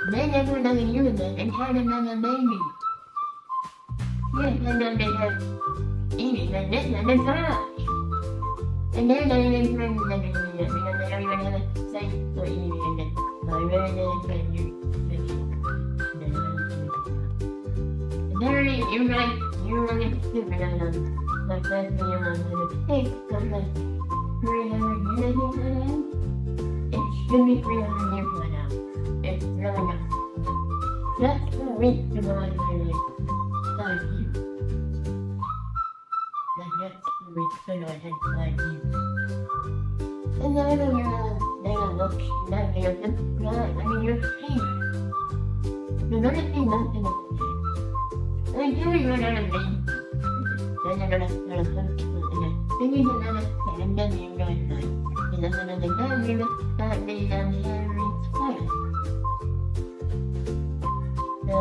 They never know you that and had another baby. Yes, and then they have eating and this and this and they're not even friends with everything yet because they don't even have a say for eating and then I really didn't friend you. You're really stupid on them. Like that's me on the hey, because like 300 years ago now, it should be 300 years ago now. It's really not. That's 4 weeks to go on my like 5 years. Like that's 4 weeks to go ahead 5 years. And I know they're gonna look that way of them. I mean, you're here. You're gonna see nothing of it. Like, you're gonna be. Then you're gonna hurt people in it. Then you're gonna stand and you're going to and then another guy, you're gonna start being on Harry's fire. You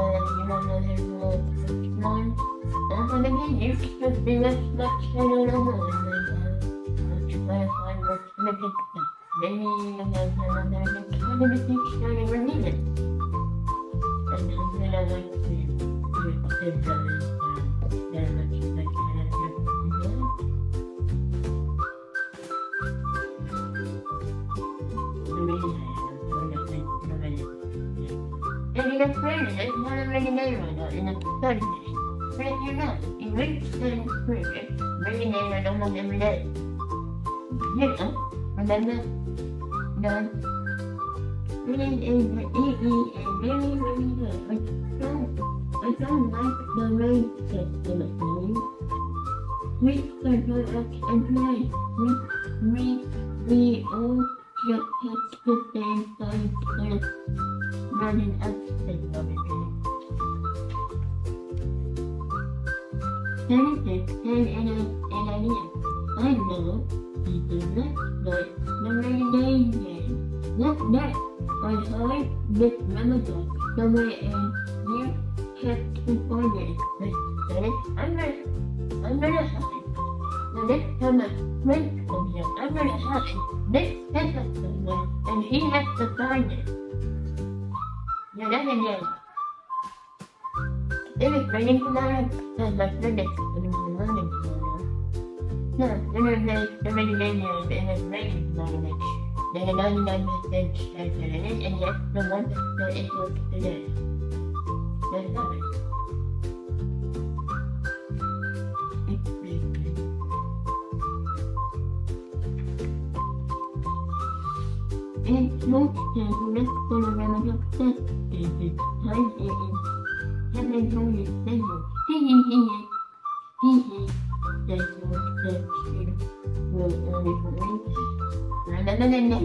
don't know there's no first one. And then again, you should be much better than one. Try to find what's gonna get them. Maybe you have another kind of a thing that you were needed. And then I like to do it together. Very much like kind of your and you're afraid of it, it's not already made right now in a study. But if you're not, you reach study period, reading it almost every day. You know, remember? No. Reading is very, very good. I don't like the rain system of things. We circle up and play. We all just touch the same size of running up and over there. Benefits and ideas. I know he did not like the rainy day game. Look that. I heard this melody the way you kept the forward. I'm gonna hide. The next time a friend comes here, I'm gonna hide this pepper somewhere and he has to find it. Yeah, that's again. If it's raining tomorrow, then my friend is going to be running tomorrow. No, the rainy day and it's raining tomorrow. Then a 99% chance that it is, and yes, the 1% it was today. There's nothing. It's raining. It's not dangerous for a remedy of death. It's time it is. Heaven told you, stable. He. There's no death here. Will only for me. Rather than that,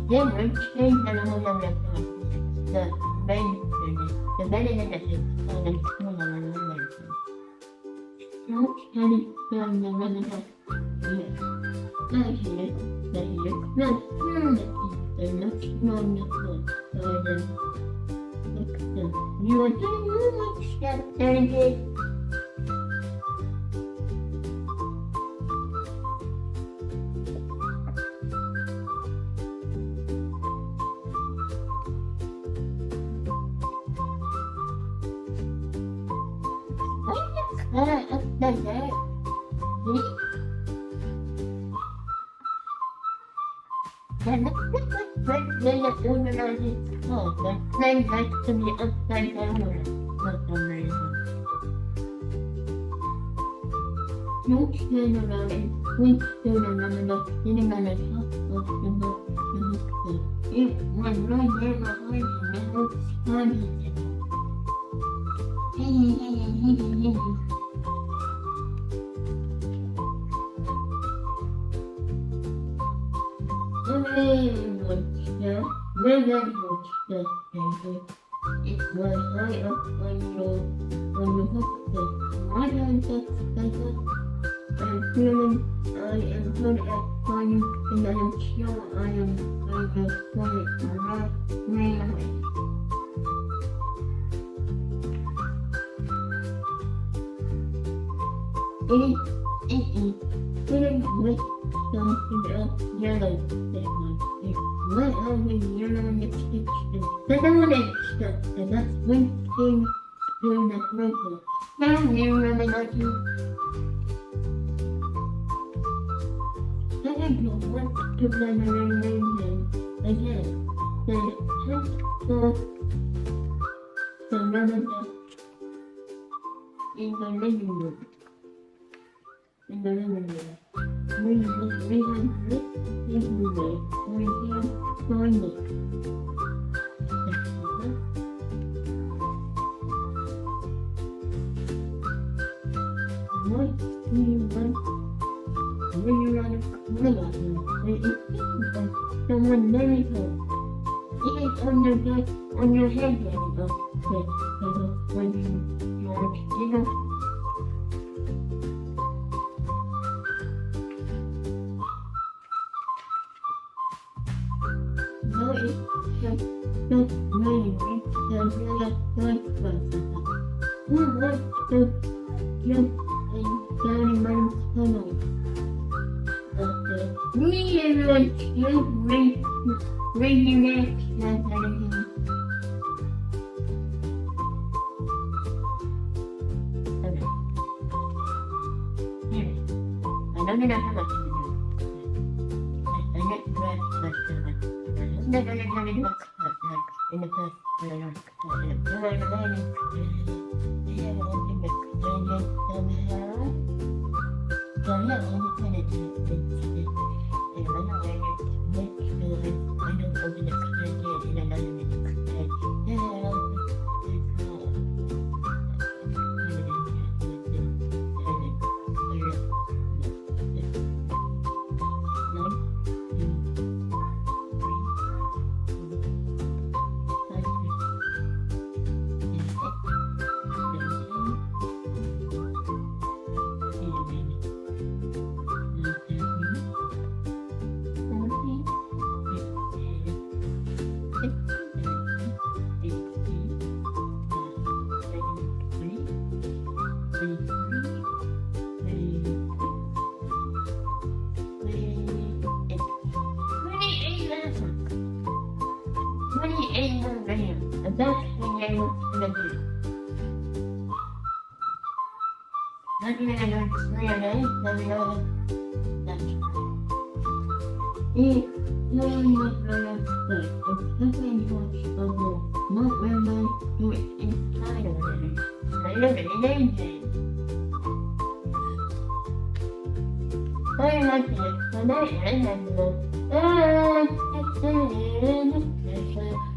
they will change the normal of the better than that is and the smaller than the medicine. Don't study from the remedy. Yes. Here, no, they're not strong enough for them. You are doing much that very They like to be upside down for some reason. Don't stand around and please stand around and sitting on the top of the book. It was right there behind you, never started it. Very good. It was high up on your hospital. My hands are better. I'm feeling I am good at flying and I am sure I am going to fly right away. Feeling with something else yellow that one. What are we yellow lipstick? The lipstick, and that's when thing through the purple. Now you really like you. I don't want to run around again. The house for the remedy in the living room. In the living room. We have lit everywhere. We have find it. What do you want? When you run a someone very close. It is on your head, when you know. No, it's just not raining. It's really like who wants to jump and down my tunnel? We everyone still raising their hands at him. I know you're not how much you do. I get breath, but never in the past, that's when I was gonna do. Not even I don't realize that we are that. It really was very good. It's something not really do it inside of it. I love it, I like it, and I like it.